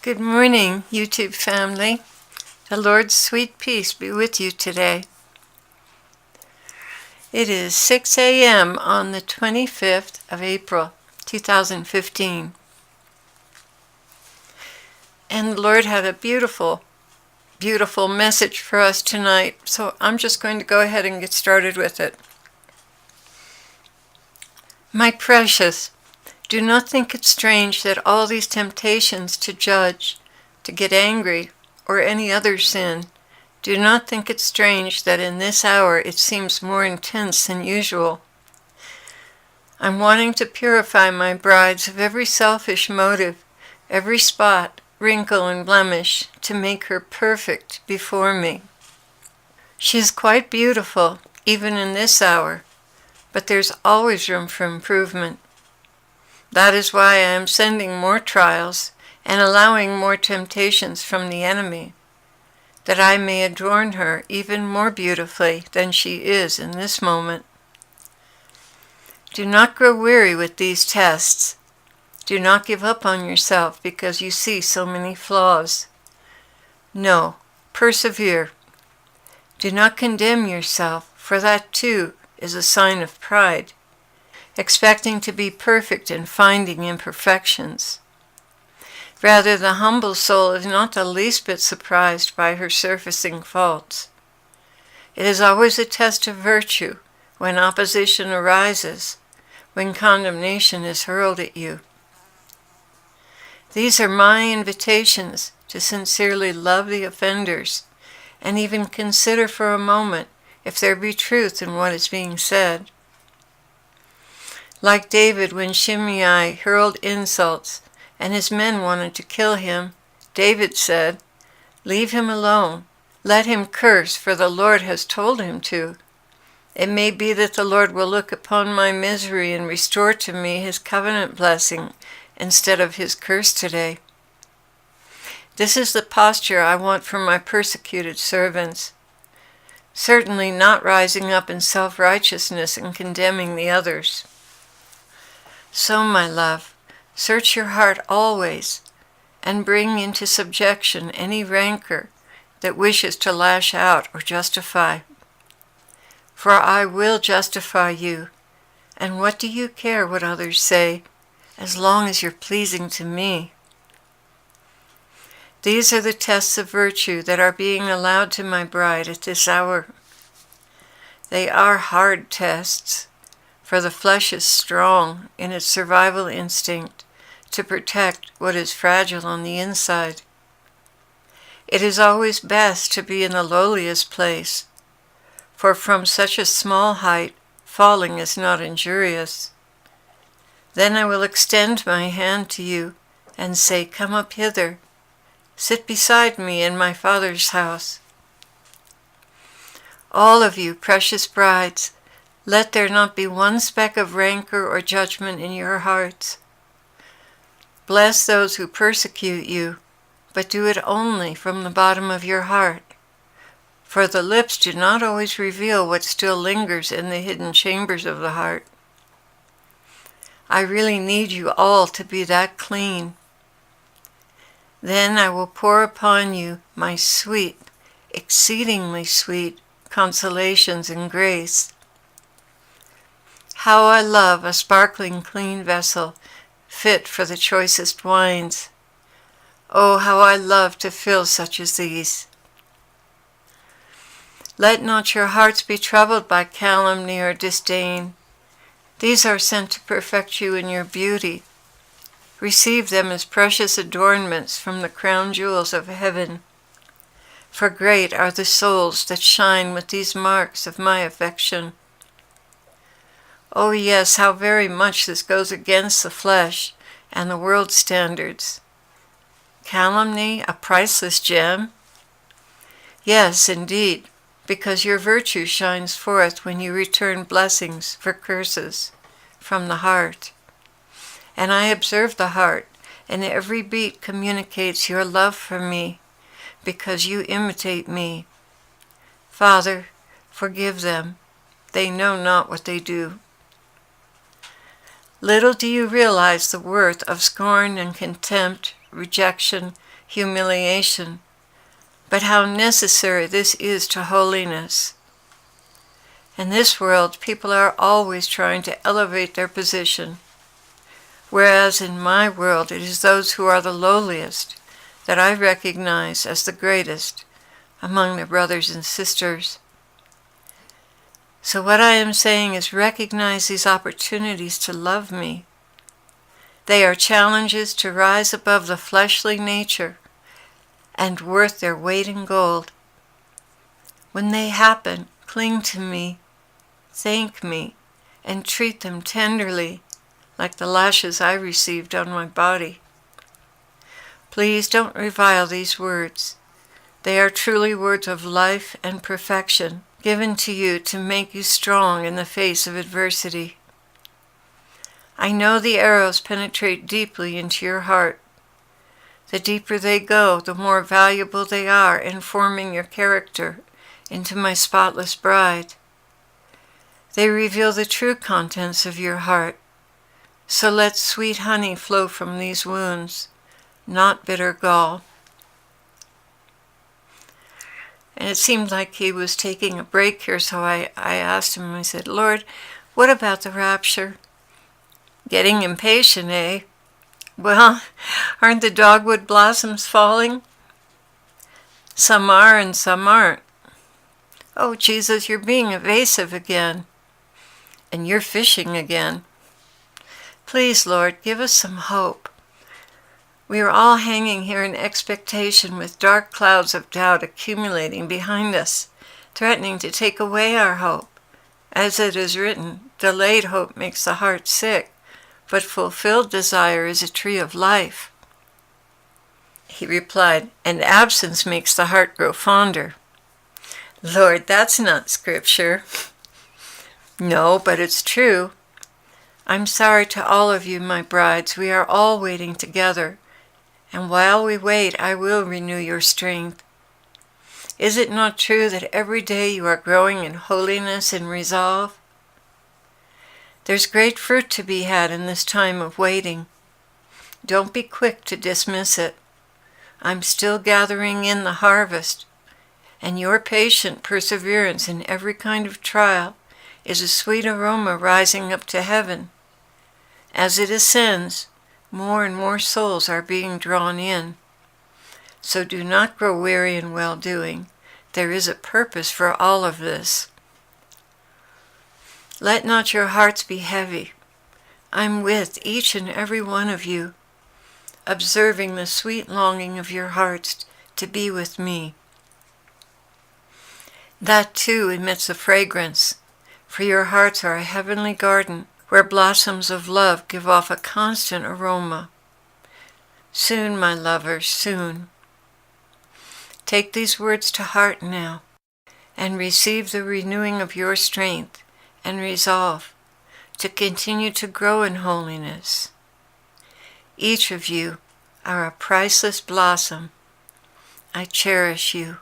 Good morning, YouTube family. The Lord's sweet peace be with you today. It is 6 a.m. on the 25th of April, 2015. And the Lord had a beautiful, beautiful message for us tonight, so I'm just going to go ahead and get started with it. My precious, do not think it strange that all these temptations to judge, to get angry, or any other sin, do not think it strange that in this hour it seems more intense than usual. I'm wanting to purify my brides of every selfish motive, every spot, wrinkle, and blemish, to make her perfect before me. She is quite beautiful, even in this hour, but there's always room for improvement. That is why I am sending more trials and allowing more temptations from the enemy, that I may adorn her even more beautifully than she is in this moment. Do not grow weary with these tests. Do not give up on yourself because you see so many flaws. No, persevere. Do not condemn yourself, for that too is a sign of pride, expecting to be perfect and finding imperfections. Rather, the humble soul is not the least bit surprised by her surfacing faults. It is always a test of virtue when opposition arises, when condemnation is hurled at you. These are my invitations to sincerely love the offenders and even consider for a moment if there be truth in what is being said. Like David, when Shimei hurled insults and his men wanted to kill him, David said, "Leave him alone. Let him curse, for the Lord has told him to. It may be that the Lord will look upon my misery and restore to me his covenant blessing instead of his curse today." This is the posture I want for my persecuted servants. Certainly not rising up in self-righteousness and condemning the others. So, my love, search your heart always, and bring into subjection any rancor that wishes to lash out or justify. For I will justify you, and what do you care what others say, as long as you're pleasing to me? These are the tests of virtue that are being allowed to my bride at this hour. They are hard tests, for the flesh is strong in its survival instinct to protect what is fragile on the inside. It is always best to be in the lowliest place, for from such a small height falling is not injurious. Then I will extend my hand to you and say, "Come up hither, sit beside me in my Father's house." All of you, precious brides, let there not be one speck of rancor or judgment in your hearts. Bless those who persecute you, but do it only from the bottom of your heart, for the lips do not always reveal what still lingers in the hidden chambers of the heart. I really need you all to be that clean. Then I will pour upon you my sweet, exceedingly sweet consolations and grace. How I love a sparkling clean vessel, fit for the choicest wines. Oh, how I love to fill such as these. Let not your hearts be troubled by calumny or disdain. These are sent to perfect you in your beauty. Receive them as precious adornments from the crown jewels of heaven. For great are the souls that shine with these marks of my affection. Oh yes, how very much this goes against the flesh and the world's standards. Calumny, a priceless gem? Yes, indeed, because your virtue shines forth when you return blessings for curses from the heart. And I observe the heart, and every beat communicates your love for me, because you imitate me. Father, forgive them. They know not what they do. Little do you realize the worth of scorn and contempt, rejection, humiliation, but how necessary this is to holiness. In this world, people are always trying to elevate their position, whereas in my world it is those who are the lowliest that I recognize as the greatest among the brothers and sisters. So what I am saying is recognize these opportunities to love me. They are challenges to rise above the fleshly nature and worth their weight in gold. When they happen, cling to me, thank me, and treat them tenderly, like the lashes I received on my body. Please don't revile these words. They are truly words of life and perfection, given to you to make you strong in the face of adversity. I know the arrows penetrate deeply into your heart. The deeper they go, the more valuable they are in forming your character into my spotless bride. They reveal the true contents of your heart. So let sweet honey flow from these wounds, not bitter gall. And it seemed like he was taking a break here, so I asked him, I said, Lord, what about the rapture? Getting impatient, eh? Well, aren't the dogwood blossoms falling? Some are and some aren't. Oh, Jesus, you're being evasive again. And you're fishing again. Please, Lord, give us some hope. We are all hanging here in expectation with dark clouds of doubt accumulating behind us, threatening to take away our hope. As it is written, delayed hope makes the heart sick, but fulfilled desire is a tree of life. He replied, and absence makes the heart grow fonder. Lord, that's not scripture. No, but it's true. I'm sorry to all of you, my brides. We are all waiting together. And while we wait, I will renew your strength. Is it not true that every day you are growing in holiness and resolve? There's great fruit to be had in this time of waiting. Don't be quick to dismiss it. I'm still gathering in the harvest, and your patient perseverance in every kind of trial is a sweet aroma rising up to heaven. As it ascends, more and more souls are being drawn in. So do not grow weary in well-doing. There is a purpose for all of this. Let not your hearts be heavy. I'm with each and every one of you, observing the sweet longing of your hearts to be with me. That too emits a fragrance, for your hearts are a heavenly garden where blossoms of love give off a constant aroma. Soon, my lovers, soon. Take these words to heart now, and receive the renewing of your strength and resolve to continue to grow in holiness. Each of you are a priceless blossom. I cherish you.